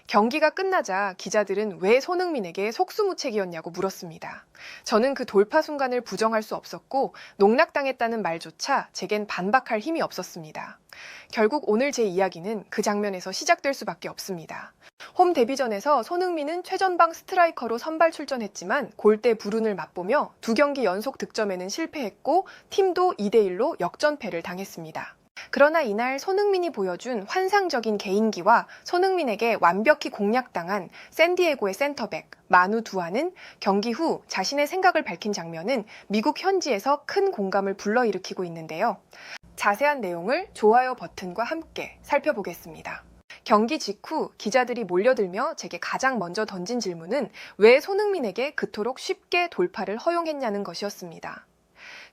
경기가 끝나자 기자들은 왜 손흥민에게 속수무책이었냐고 물었습니다. 저는 그 돌파 순간을 부정할 수 없었고 농락당했다는 말조차 제겐 반박할 힘이 없었습니다. 결국 오늘 제 이야기는 그 장면에서 시작될 수밖에 없습니다. 홈 데뷔전에서 손흥민은 최전방 스트라이커로 선발 출전했지만 골대 불운을 맛보며 2경기 연속 득점에는 실패했고 팀도 2대1로 역전패를 당했습니다. 그러나 이날 손흥민이 보여준 환상적인 개인기와 손흥민에게 완벽히 공략당한 샌디에고의 센터백 마누 두아는 경기 후 자신의 생각을 밝힌 장면은 미국 현지에서 큰 공감을 불러일으키고 있는데요. 자세한 내용을 좋아요 버튼과 함께 살펴보겠습니다. 경기 직후 기자들이 몰려들며 제게 가장 먼저 던진 질문은 왜 손흥민에게 그토록 쉽게 돌파를 허용했냐는 것이었습니다.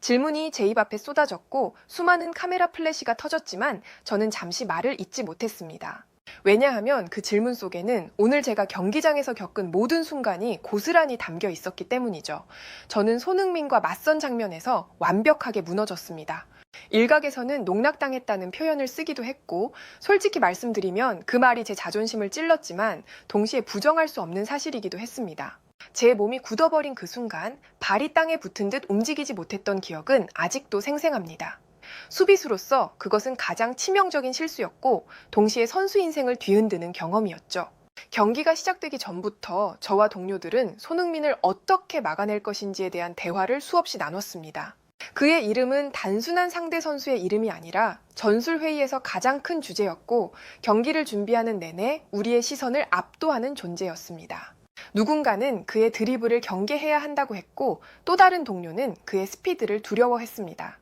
질문이 제 입 앞에 쏟아졌고 수많은 카메라 플래시가 터졌지만 저는 잠시 말을 잇지 못했습니다. 왜냐하면 그 질문 속에는 오늘 제가 경기장에서 겪은 모든 순간이 고스란히 담겨 있었기 때문이죠. 저는 손흥민과 맞선 장면에서 완벽하게 무너졌습니다. 일각에서는 농락당했다는 표현을 쓰기도 했고 솔직히 말씀드리면 그 말이 제 자존심을 찔렀지만 동시에 부정할 수 없는 사실이기도 했습니다. 제 몸이 굳어버린 그 순간 발이 땅에 붙은 듯 움직이지 못했던 기억은 아직도 생생합니다. 수비수로서 그것은 가장 치명적인 실수였고 동시에 선수 인생을 뒤흔드는 경험이었죠. 경기가 시작되기 전부터 저와 동료들은 손흥민을 어떻게 막아낼 것인지에 대한 대화를 수없이 나눴습니다. 그의 이름은 단순한 상대 선수의 이름이 아니라 전술회의에서 가장 큰 주제였고 경기를 준비하는 내내 우리의 시선을 압도하는 존재였습니다. 누군가는 그의 드리블을 경계해야 한다고 했고 또 다른 동료는 그의 스피드를 두려워했습니다.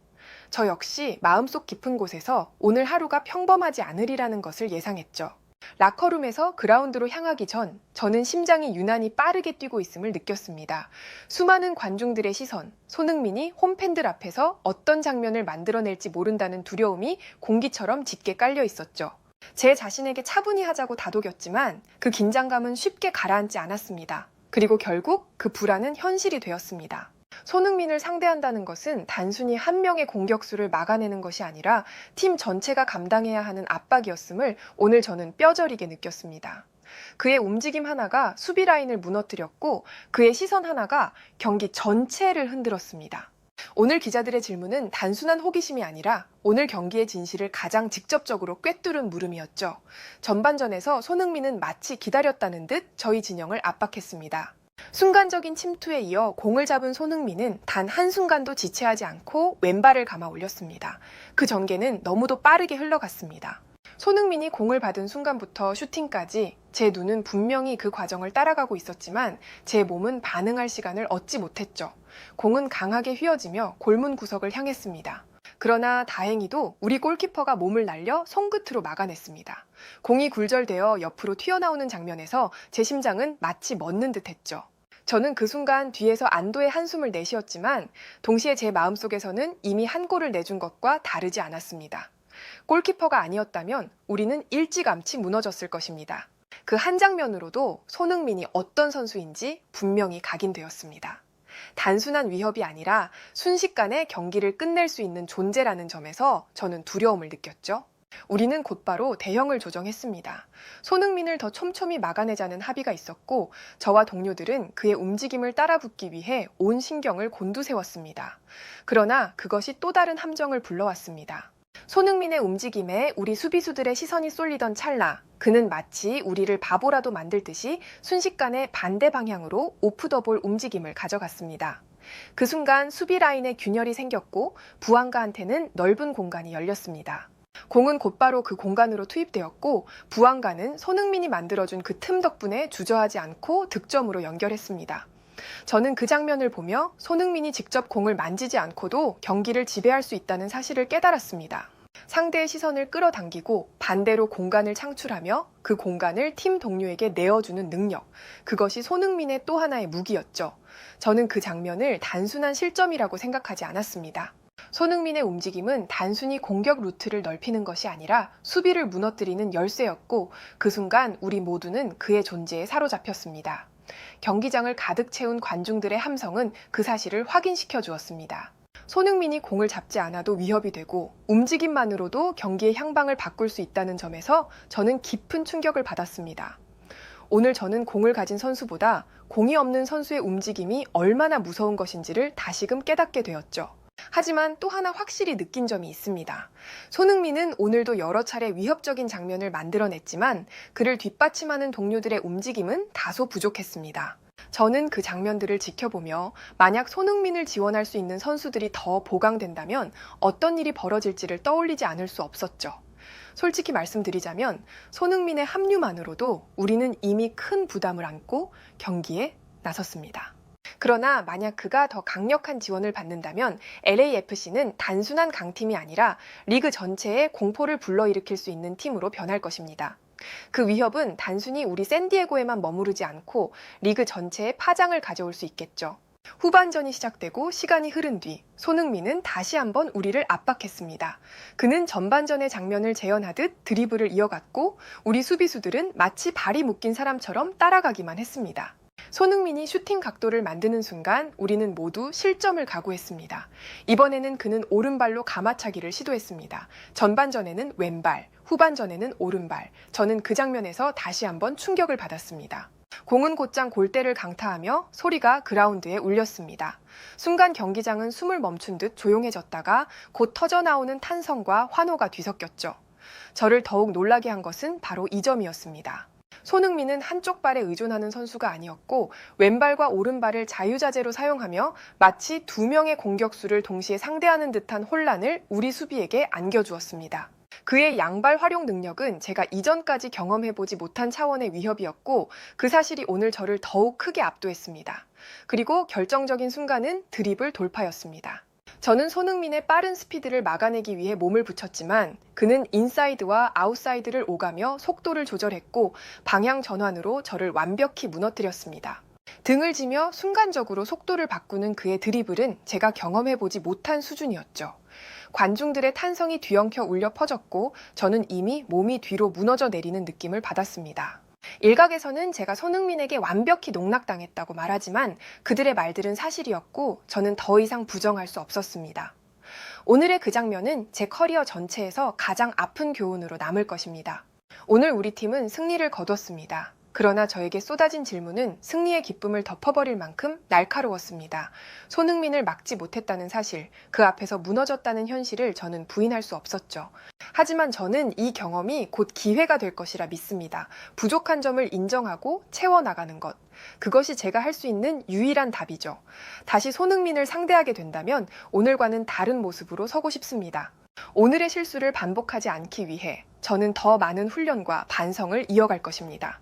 저 역시 마음속 깊은 곳에서 오늘 하루가 평범하지 않으리라는 것을 예상했죠. 라커룸에서 그라운드로 향하기 전 저는 심장이 유난히 빠르게 뛰고 있음을 느꼈습니다. 수많은 관중들의 시선, 손흥민이 홈팬들 앞에서 어떤 장면을 만들어낼지 모른다는 두려움이 공기처럼 짙게 깔려 있었죠. 제 자신에게 차분히 하자고 다독였지만 그 긴장감은 쉽게 가라앉지 않았습니다. 그리고 결국 그 불안은 현실이 되었습니다. 손흥민을 상대한다는 것은 단순히 한 명의 공격수를 막아내는 것이 아니라 팀 전체가 감당해야 하는 압박이었음을 오늘 저는 뼈저리게 느꼈습니다. 그의 움직임 하나가 수비 라인을 무너뜨렸고 그의 시선 하나가 경기 전체를 흔들었습니다. 오늘 기자들의 질문은 단순한 호기심이 아니라 오늘 경기의 진실을 가장 직접적으로 꿰뚫은 물음이었죠. 전반전에서 손흥민은 마치 기다렸다는 듯 저희 진영을 압박했습니다. 순간적인 침투에 이어 공을 잡은 손흥민은 단 한순간도 지체하지 않고 왼발을 감아 올렸습니다. 그 전개는 너무도 빠르게 흘러갔습니다. 손흥민이 공을 받은 순간부터 슈팅까지 제 눈은 분명히 그 과정을 따라가고 있었지만 제 몸은 반응할 시간을 얻지 못했죠. 공은 강하게 휘어지며 골문 구석을 향했습니다. 그러나 다행히도 우리 골키퍼가 몸을 날려 손끝으로 막아냈습니다. 공이 굴절되어 옆으로 튀어나오는 장면에서 제 심장은 마치 멎는 듯했죠. 저는 그 순간 뒤에서 안도의 한숨을 내쉬었지만 동시에 제 마음속에서는 이미 한 골을 내준 것과 다르지 않았습니다. 골키퍼가 아니었다면 우리는 일찌감치 무너졌을 것입니다. 그 한 장면으로도 손흥민이 어떤 선수인지 분명히 각인되었습니다. 단순한 위협이 아니라 순식간에 경기를 끝낼 수 있는 존재라는 점에서 저는 두려움을 느꼈죠. 우리는 곧바로 대형을 조정했습니다. 손흥민을 더 촘촘히 막아내자는 합의가 있었고 저와 동료들은 그의 움직임을 따라붙기 위해 온 신경을 곤두세웠습니다. 그러나 그것이 또 다른 함정을 불러왔습니다. 손흥민의 움직임에 우리 수비수들의 시선이 쏠리던 찰나 그는 마치 우리를 바보라도 만들 듯이 순식간에 반대 방향으로 오프 더 볼 움직임을 가져갔습니다. 그 순간 수비 라인에 균열이 생겼고 부안가한테는 넓은 공간이 열렸습니다. 공은 곧바로 그 공간으로 투입되었고 부안가는 손흥민이 만들어준 그 틈 덕분에 주저하지 않고 득점으로 연결했습니다. 저는 그 장면을 보며 손흥민이 직접 공을 만지지 않고도 경기를 지배할 수 있다는 사실을 깨달았습니다. 상대의 시선을 끌어당기고 반대로 공간을 창출하며 그 공간을 팀 동료에게 내어주는 능력, 그것이 손흥민의 또 하나의 무기였죠. 저는 그 장면을 단순한 실점이라고 생각하지 않았습니다. 손흥민의 움직임은 단순히 공격 루트를 넓히는 것이 아니라 수비를 무너뜨리는 열쇠였고 그 순간 우리 모두는 그의 존재에 사로잡혔습니다. 경기장을 가득 채운 관중들의 함성은 그 사실을 확인시켜 주었습니다. 손흥민이 공을 잡지 않아도 위협이 되고 움직임만으로도 경기의 향방을 바꿀 수 있다는 점에서 저는 깊은 충격을 받았습니다. 오늘 저는 공을 가진 선수보다 공이 없는 선수의 움직임이 얼마나 무서운 것인지를 다시금 깨닫게 되었죠. 하지만 또 하나 확실히 느낀 점이 있습니다. 손흥민은 오늘도 여러 차례 위협적인 장면을 만들어냈지만 그를 뒷받침하는 동료들의 움직임은 다소 부족했습니다. 저는 그 장면들을 지켜보며 만약 손흥민을 지원할 수 있는 선수들이 더 보강된다면 어떤 일이 벌어질지를 떠올리지 않을 수 없었죠. 솔직히 말씀드리자면 손흥민의 합류만으로도 우리는 이미 큰 부담을 안고 경기에 나섰습니다. 그러나 만약 그가 더 강력한 지원을 받는다면 LAFC는 단순한 강팀이 아니라 리그 전체에 공포를 불러일으킬 수 있는 팀으로 변할 것입니다. 그 위협은 단순히 우리 샌디에고에만 머무르지 않고 리그 전체에 파장을 가져올 수 있겠죠. 후반전이 시작되고 시간이 흐른 뒤 손흥민은 다시 한번 우리를 압박했습니다. 그는 전반전의 장면을 재현하듯 드리블을 이어갔고 우리 수비수들은 마치 발이 묶인 사람처럼 따라가기만 했습니다. 손흥민이 슈팅 각도를 만드는 순간 우리는 모두 실점을 각오했습니다. 이번에는 그는 오른발로 가마차기를 시도했습니다. 전반전에는 왼발, 후반전에는 오른발. 저는 그 장면에서 다시 한번 충격을 받았습니다. 공은 곧장 골대를 강타하며 소리가 그라운드에 울렸습니다. 순간 경기장은 숨을 멈춘 듯 조용해졌다가 곧 터져나오는 탄성과 환호가 뒤섞였죠. 저를 더욱 놀라게 한 것은 바로 이 점이었습니다. 손흥민은 한쪽 발에 의존하는 선수가 아니었고 왼발과 오른발을 자유자재로 사용하며 마치 두 명의 공격수를 동시에 상대하는 듯한 혼란을 우리 수비에게 안겨주었습니다. 그의 양발 활용 능력은 제가 이전까지 경험해보지 못한 차원의 위협이었고 그 사실이 오늘 저를 더욱 크게 압도했습니다. 그리고 결정적인 순간은 드리블 돌파였습니다. 저는 손흥민의 빠른 스피드를 막아내기 위해 몸을 붙였지만 그는 인사이드와 아웃사이드를 오가며 속도를 조절했고 방향 전환으로 저를 완벽히 무너뜨렸습니다. 등을 지며 순간적으로 속도를 바꾸는 그의 드리블은 제가 경험해보지 못한 수준이었죠. 관중들의 탄성이 뒤엉켜 울려 퍼졌고 저는 이미 몸이 뒤로 무너져 내리는 느낌을 받았습니다. 일각에서는 제가 손흥민에게 완벽히 농락당했다고 말하지만 그들의 말들은 사실이었고 저는 더 이상 부정할 수 없었습니다. 오늘의 그 장면은 제 커리어 전체에서 가장 아픈 교훈으로 남을 것입니다. 오늘 우리 팀은 승리를 거뒀습니다. 그러나 저에게 쏟아진 질문은 승리의 기쁨을 덮어버릴 만큼 날카로웠습니다. 손흥민을 막지 못했다는 사실, 그 앞에서 무너졌다는 현실을 저는 부인할 수 없었죠. 하지만 저는 이 경험이 곧 기회가 될 것이라 믿습니다. 부족한 점을 인정하고 채워나가는 것. 그것이 제가 할 수 있는 유일한 답이죠. 다시 손흥민을 상대하게 된다면 오늘과는 다른 모습으로 서고 싶습니다. 오늘의 실수를 반복하지 않기 위해 저는 더 많은 훈련과 반성을 이어갈 것입니다.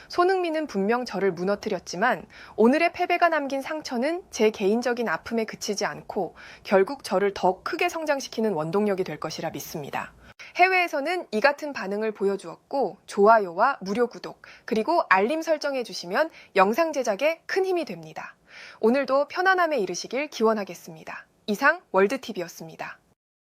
손흥민은 분명 저를 무너뜨렸지만 오늘의 패배가 남긴 상처는 제 개인적인 아픔에 그치지 않고 결국 저를 더 크게 성장시키는 원동력이 될 것이라 믿습니다. 해외에서는 이 같은 반응을 보여주었고 좋아요와 무료 구독 그리고 알림 설정해 주시면 영상 제작에 큰 힘이 됩니다. 오늘도 편안함에 이르시길 기원하겠습니다. 이상 월드TV였습니다.